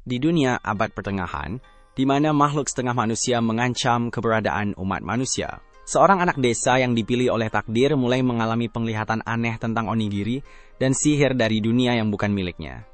Di dunia abad pertengahan, di mana makhluk setengah manusia mengancam keberadaan umat manusia, seorang anak desa yang dipilih oleh takdir mulai mengalami penglihatan aneh tentang onigiri dan sihir dari dunia yang bukan miliknya.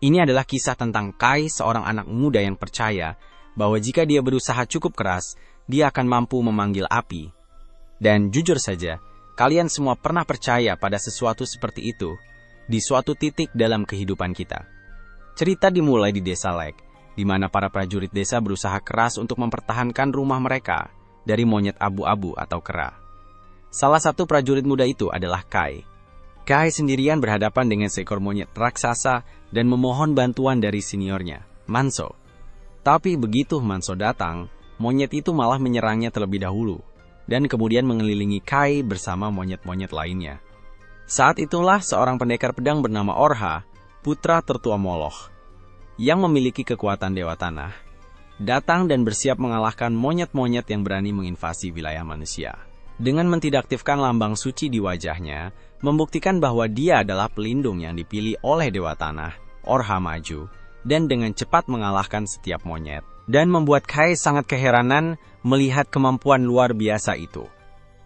Ini adalah kisah tentang Kai, seorang anak muda yang percaya bahwa jika dia berusaha cukup keras, dia akan mampu memanggil api. Dan jujur saja, kalian semua pernah percaya pada sesuatu seperti itu di suatu titik dalam kehidupan kita. Cerita dimulai di desa Lek, di mana para prajurit desa berusaha keras untuk mempertahankan rumah mereka dari monyet abu-abu atau kera. Salah satu prajurit muda itu adalah Kai. Kai sendirian berhadapan dengan seekor monyet raksasa dan memohon bantuan dari seniornya, Manso. Tapi begitu Manso datang, monyet itu malah menyerangnya terlebih dahulu, dan kemudian mengelilingi Kai bersama monyet-monyet lainnya. Saat itulah seorang pendekar pedang bernama Orha, putra tertua Moloch, yang memiliki kekuatan Dewa Tanah, datang dan bersiap mengalahkan monyet-monyet yang berani menginvasi wilayah manusia. Dengan mentidaktifkan lambang suci di wajahnya, membuktikan bahwa dia adalah pelindung yang dipilih oleh Dewa Tanah, Orha maju, dan dengan cepat mengalahkan setiap monyet, dan membuat Kai sangat keheranan melihat kemampuan luar biasa itu.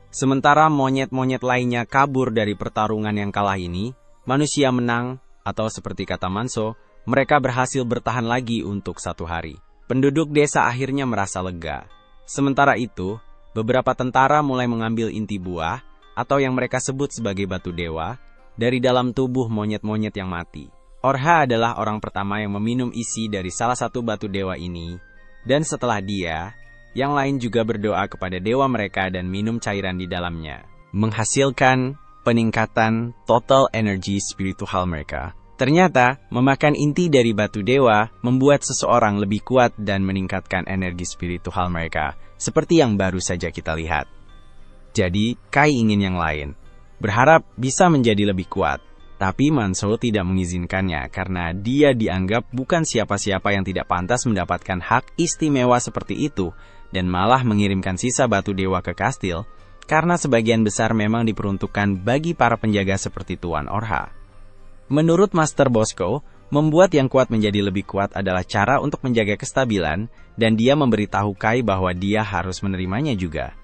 Sementara monyet-monyet lainnya kabur dari pertarungan yang kalah ini, manusia menang, atau seperti kata Manso, mereka berhasil bertahan lagi untuk 1 hari. Penduduk desa akhirnya merasa lega. Sementara itu, beberapa tentara mulai mengambil inti buah, atau yang mereka sebut sebagai batu dewa, dari dalam tubuh monyet-monyet yang mati. Orha adalah orang pertama yang meminum isi dari salah satu batu dewa ini, dan setelah dia, yang lain juga berdoa kepada dewa mereka dan minum cairan di dalamnya, menghasilkan peningkatan total energi spiritual mereka. Ternyata, memakan inti dari batu dewa membuat seseorang lebih kuat dan meningkatkan energi spiritual mereka, seperti yang baru saja kita lihat. Jadi, Kai ingin yang lain, berharap bisa menjadi lebih kuat. Tapi Manso tidak mengizinkannya karena dia dianggap bukan siapa-siapa yang tidak pantas mendapatkan hak istimewa seperti itu, dan malah mengirimkan sisa batu dewa ke kastil, karena sebagian besar memang diperuntukkan bagi para penjaga seperti Tuan Orha. Menurut Master Bosco, membuat yang kuat menjadi lebih kuat adalah cara untuk menjaga kestabilan, dan dia memberitahu Kai bahwa dia harus menerimanya juga.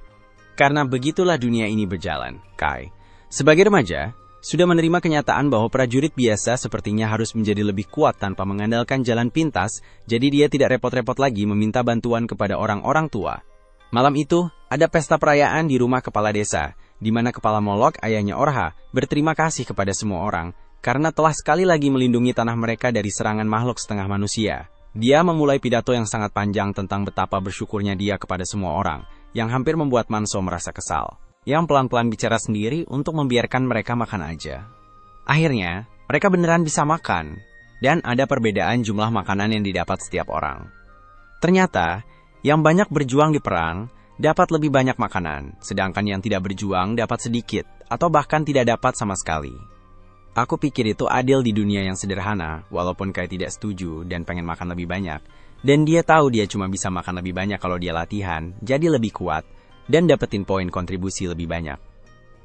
Karena begitulah dunia ini berjalan, Kai, sebagai remaja, sudah menerima kenyataan bahwa prajurit biasa sepertinya harus menjadi lebih kuat tanpa mengandalkan jalan pintas, jadi dia tidak repot-repot lagi meminta bantuan kepada orang-orang tua. Malam itu, ada pesta perayaan di rumah kepala desa, di mana kepala Moloch, ayahnya Orha, berterima kasih kepada semua orang, karena telah sekali lagi melindungi tanah mereka dari serangan makhluk setengah manusia. Dia memulai pidato yang sangat panjang tentang betapa bersyukurnya dia kepada semua orang, yang hampir membuat Manso merasa kesal, yang pelan-pelan bicara sendiri untuk membiarkan mereka makan aja. Akhirnya, mereka beneran bisa makan, dan ada perbedaan jumlah makanan yang didapat setiap orang. Ternyata, yang banyak berjuang di perang dapat lebih banyak makanan, sedangkan yang tidak berjuang dapat sedikit, atau bahkan tidak dapat sama sekali. Aku pikir itu adil di dunia yang sederhana, walaupun Kai tidak setuju dan pengen makan lebih banyak. Dan dia tahu dia cuma bisa makan lebih banyak kalau dia latihan, jadi lebih kuat, dan dapetin poin kontribusi lebih banyak.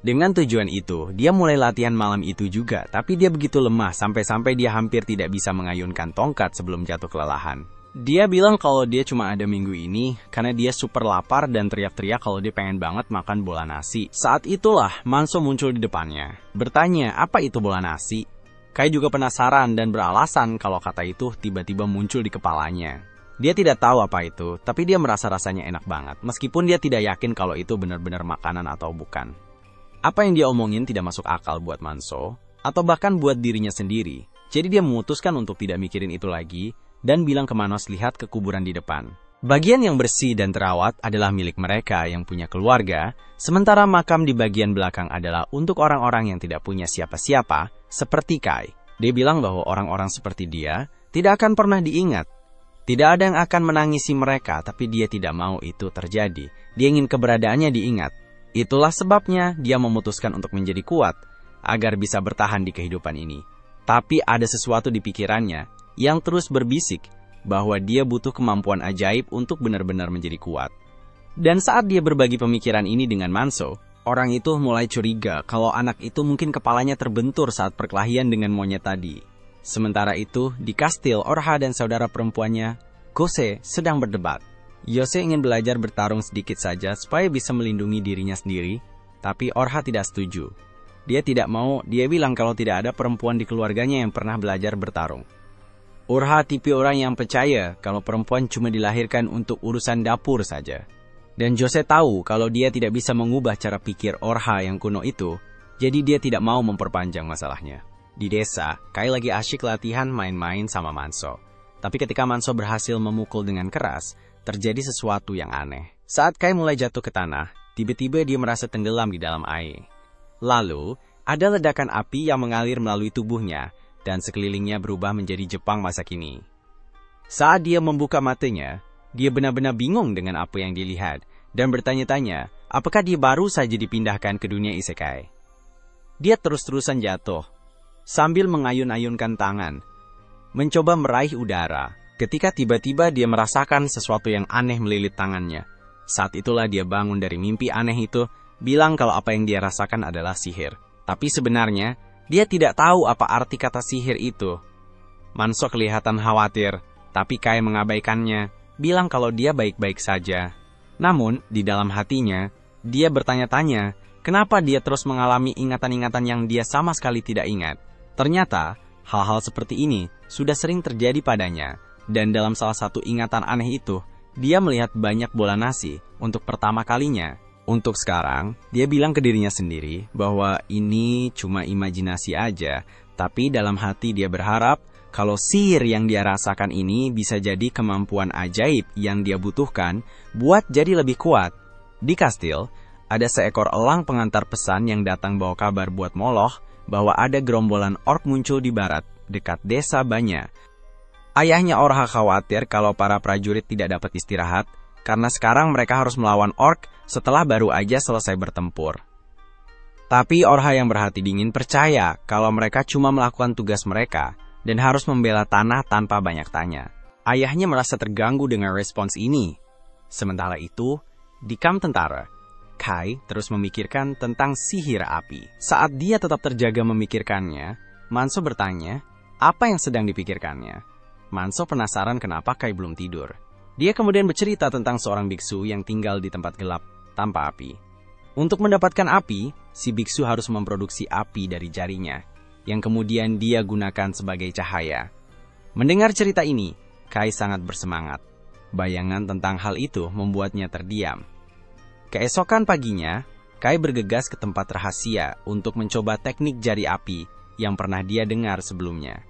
Dengan tujuan itu, dia mulai latihan malam itu juga, tapi dia begitu lemah sampai-sampai dia hampir tidak bisa mengayunkan tongkat sebelum jatuh kelelahan. Dia bilang kalau dia cuma ada minggu ini karena dia super lapar dan teriak-teriak kalau dia pengen banget makan bola nasi. Saat itulah Manso muncul di depannya, bertanya apa itu bola nasi. Kai juga penasaran dan beralasan kalau kata itu tiba-tiba muncul di kepalanya. Dia tidak tahu apa itu, tapi dia merasa rasanya enak banget, meskipun dia tidak yakin kalau itu benar-benar makanan atau bukan. Apa yang dia omongin tidak masuk akal buat Manso, atau bahkan buat dirinya sendiri. Jadi dia memutuskan untuk tidak mikirin itu lagi, dan bilang ke Manos lihat ke kuburan di depan. Bagian yang bersih dan terawat adalah milik mereka yang punya keluarga, sementara makam di bagian belakang adalah untuk orang-orang yang tidak punya siapa-siapa, seperti Kai. Dia bilang bahwa orang-orang seperti dia tidak akan pernah diingat. Tidak ada yang akan menangisi mereka, tapi dia tidak mau itu terjadi. Dia ingin keberadaannya diingat. Itulah sebabnya dia memutuskan untuk menjadi kuat, agar bisa bertahan di kehidupan ini. Tapi ada sesuatu di pikirannya yang terus berbisik bahwa dia butuh kemampuan ajaib untuk benar-benar menjadi kuat. Dan saat dia berbagi pemikiran ini dengan Manso, orang itu mulai curiga kalau anak itu mungkin kepalanya terbentur saat perkelahian dengan monyet tadi. Sementara itu, di kastil, Orha dan saudara perempuannya, Gose, sedang berdebat. Yose ingin belajar bertarung sedikit saja supaya bisa melindungi dirinya sendiri, tapi Orha tidak setuju. Dia tidak mau, dia bilang kalau tidak ada perempuan di keluarganya yang pernah belajar bertarung. Orha tipe orang yang percaya kalau perempuan cuma dilahirkan untuk urusan dapur saja. Dan Jose tahu kalau dia tidak bisa mengubah cara pikir Orha yang kuno itu, jadi dia tidak mau memperpanjang masalahnya. Di desa, Kai lagi asyik latihan main-main sama Manso. Tapi ketika Manso berhasil memukul dengan keras, terjadi sesuatu yang aneh. Saat Kai mulai jatuh ke tanah, tiba-tiba dia merasa tenggelam di dalam air. Lalu, ada ledakan api yang mengalir melalui tubuhnya, dan sekelilingnya berubah menjadi Jepang masa kini. Saat dia membuka matanya, dia benar-benar bingung dengan apa yang dilihat, dan bertanya-tanya, apakah dia baru saja dipindahkan ke dunia isekai. Dia terus-terusan jatuh, sambil mengayun-ayunkan tangan, mencoba meraih udara, ketika tiba-tiba dia merasakan sesuatu yang aneh melilit tangannya. Saat itulah dia bangun dari mimpi aneh itu, bilang kalau apa yang dia rasakan adalah sihir. Tapi sebenarnya, dia tidak tahu apa arti kata sihir itu. Manso kelihatan khawatir, tapi Kai mengabaikannya, bilang kalau dia baik-baik saja. Namun, di dalam hatinya, dia bertanya-tanya, kenapa dia terus mengalami ingatan-ingatan yang dia sama sekali tidak ingat. Ternyata, hal-hal seperti ini sudah sering terjadi padanya, dan dalam salah satu ingatan aneh itu, dia melihat banyak bola nasi untuk pertama kalinya. Untuk sekarang, dia bilang ke dirinya sendiri bahwa ini cuma imajinasi aja, tapi dalam hati dia berharap kalau sihir yang dia rasakan ini bisa jadi kemampuan ajaib yang dia butuhkan buat jadi lebih kuat. Di kastil, ada seekor elang pengantar pesan yang datang bawa kabar buat Moloch bahwa ada gerombolan orc muncul di barat, dekat desa Banya. Ayahnya Orha khawatir kalau para prajurit tidak dapat istirahat, karena sekarang mereka harus melawan orc setelah baru aja selesai bertempur. Tapi Orha yang berhati dingin percaya kalau mereka cuma melakukan tugas mereka dan harus membela tanah tanpa banyak tanya. Ayahnya merasa terganggu dengan respons ini. Sementara itu, di kamp tentara, Kai terus memikirkan tentang sihir api. Saat dia tetap terjaga memikirkannya, Manso bertanya, apa yang sedang dipikirkannya? Manso penasaran kenapa Kai belum tidur. Dia kemudian bercerita tentang seorang biksu yang tinggal di tempat gelap tanpa api. Untuk mendapatkan api, si biksu harus memproduksi api dari jarinya, yang kemudian dia gunakan sebagai cahaya. Mendengar cerita ini, Kai sangat bersemangat. Bayangan tentang hal itu membuatnya terdiam. Keesokan paginya, Kai bergegas ke tempat rahasia untuk mencoba teknik jari api yang pernah dia dengar sebelumnya.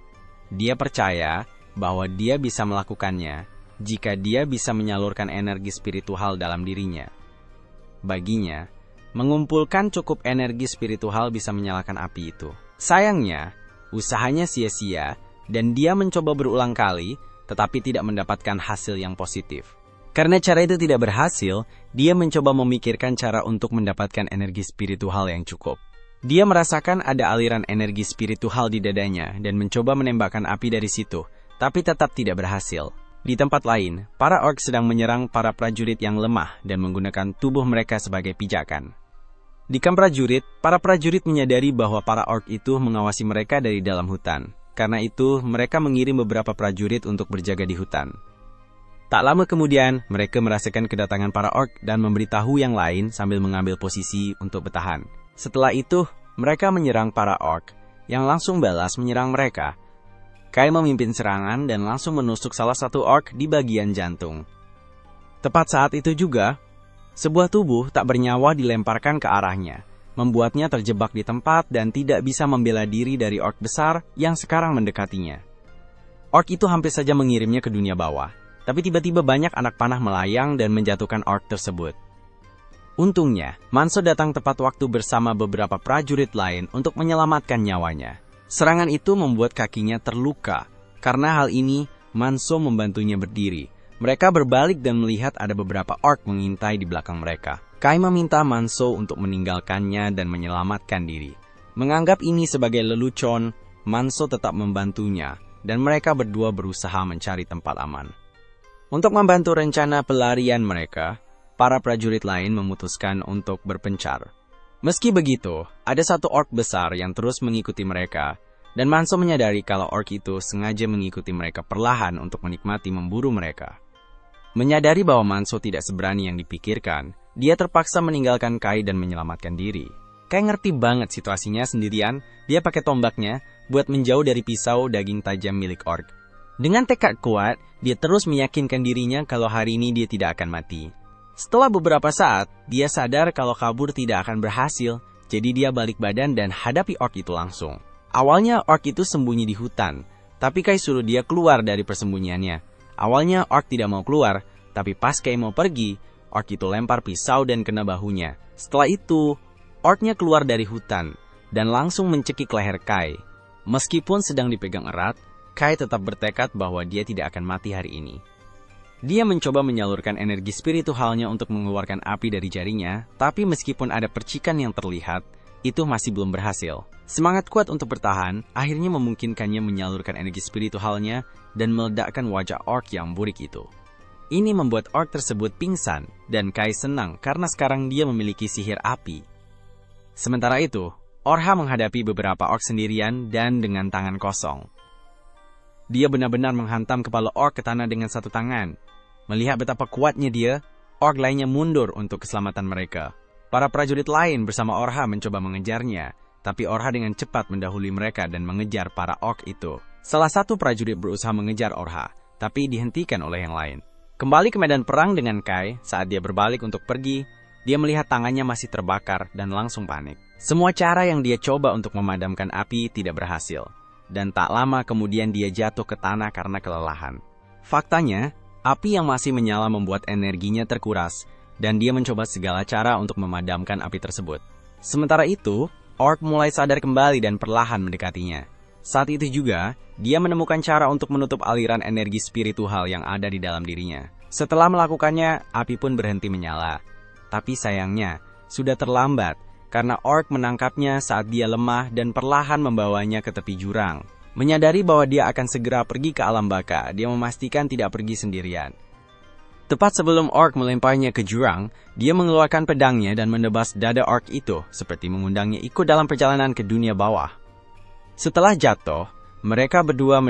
Dia percaya bahwa dia bisa melakukannya jika dia bisa menyalurkan energi spiritual dalam dirinya. Baginya, mengumpulkan cukup energi spiritual bisa menyalakan api itu. Sayangnya, usahanya sia-sia dan dia mencoba berulang kali, tetapi tidak mendapatkan hasil yang positif. Karena cara itu tidak berhasil, dia mencoba memikirkan cara untuk mendapatkan energi spiritual yang cukup. Dia merasakan ada aliran energi spiritual di dadanya dan mencoba menembakkan api dari situ, tapi tetap tidak berhasil. Di tempat lain, para orc sedang menyerang para prajurit yang lemah dan menggunakan tubuh mereka sebagai pijakan. Di kamp prajurit, para prajurit menyadari bahwa para orc itu mengawasi mereka dari dalam hutan. Karena itu, mereka mengirim beberapa prajurit untuk berjaga di hutan. Tak lama kemudian, mereka merasakan kedatangan para orc dan memberitahu yang lain sambil mengambil posisi untuk bertahan. Setelah itu, mereka menyerang para orc, yang langsung balas menyerang mereka. Kai memimpin serangan dan langsung menusuk salah satu orc di bagian jantung. Tepat saat itu juga, sebuah tubuh tak bernyawa dilemparkan ke arahnya, membuatnya terjebak di tempat dan tidak bisa membela diri dari orc besar yang sekarang mendekatinya. Orc itu hampir saja mengirimnya ke dunia bawah, tapi tiba-tiba banyak anak panah melayang dan menjatuhkan orc tersebut. Untungnya, Manso datang tepat waktu bersama beberapa prajurit lain untuk menyelamatkan nyawanya. Serangan itu membuat kakinya terluka. Karena hal ini, Manso membantunya berdiri. Mereka berbalik dan melihat ada beberapa orc mengintai di belakang mereka. Kai meminta Manso untuk meninggalkannya dan menyelamatkan diri. Menganggap ini sebagai lelucon, Manso tetap membantunya, dan mereka berdua berusaha mencari tempat aman. Untuk membantu rencana pelarian mereka, para prajurit lain memutuskan untuk berpencar. Meski begitu, ada satu orc besar yang terus mengikuti mereka, Dan Manso menyadari kalau orc itu sengaja mengikuti mereka perlahan untuk menikmati memburu mereka. Menyadari bahwa Manso tidak seberani yang dipikirkan, dia terpaksa meninggalkan Kai dan menyelamatkan diri. Kai ngerti banget situasinya sendirian, dia pakai tombaknya buat menjauh dari pisau daging tajam milik orc. Dengan tekad kuat, dia terus meyakinkan dirinya kalau hari ini dia tidak akan mati. Setelah beberapa saat, dia sadar kalau kabur tidak akan berhasil, jadi dia balik badan dan hadapi orc itu langsung. Awalnya orc itu sembunyi di hutan, tapi Kai suruh dia keluar dari persembunyiannya. Awalnya orc tidak mau keluar, tapi pas Kai mau pergi, orc itu lempar pisau dan kena bahunya. Setelah itu, orcnya keluar dari hutan dan langsung mencekik leher Kai. Meskipun sedang dipegang erat, Kai tetap bertekad bahwa dia tidak akan mati hari ini. Dia mencoba menyalurkan energi spiritualnya untuk mengeluarkan api dari jarinya, tapi meskipun ada percikan yang terlihat, itu masih belum berhasil. Semangat kuat untuk bertahan akhirnya memungkinkannya menyalurkan energi spiritualnya dan meledakkan wajah orc yang burik itu. Ini membuat orc tersebut pingsan, dan Kai senang karena sekarang dia memiliki sihir api. Sementara itu, Orha menghadapi beberapa orc sendirian dan dengan tangan kosong. Dia benar-benar menghantam kepala orc ke tanah dengan satu tangan. Melihat betapa kuatnya dia, orc lainnya mundur untuk keselamatan mereka. Para prajurit lain bersama Orha mencoba mengejarnya, tapi Orha dengan cepat mendahului mereka dan mengejar para orc itu. Salah satu prajurit berusaha mengejar Orha, tapi dihentikan oleh yang lain. Kembali ke medan perang dengan Kai, saat dia berbalik untuk pergi, dia melihat tangannya masih terbakar dan langsung panik. Semua cara yang dia coba untuk memadamkan api tidak berhasil, dan tak lama kemudian dia jatuh ke tanah karena kelelahan. Faktanya, api yang masih menyala membuat energinya terkuras, dan dia mencoba segala cara untuk memadamkan api tersebut. Sementara itu, orc mulai sadar kembali dan perlahan mendekatinya. Saat itu juga, dia menemukan cara untuk menutup aliran energi spiritual yang ada di dalam dirinya. Setelah melakukannya, api pun berhenti menyala. Tapi sayangnya, sudah terlambat, karena orc menangkapnya saat dia lemah dan perlahan membawanya ke tepi jurang. Menyadari bahwa dia akan segera pergi ke alam baka, dia memastikan tidak pergi sendirian. Tepat sebelum orc melemparnya ke jurang, dia mengeluarkan pedangnya dan menebas dada orc itu, seperti mengundangnya ikut dalam perjalanan ke dunia bawah. Setelah jatuh, mereka berdua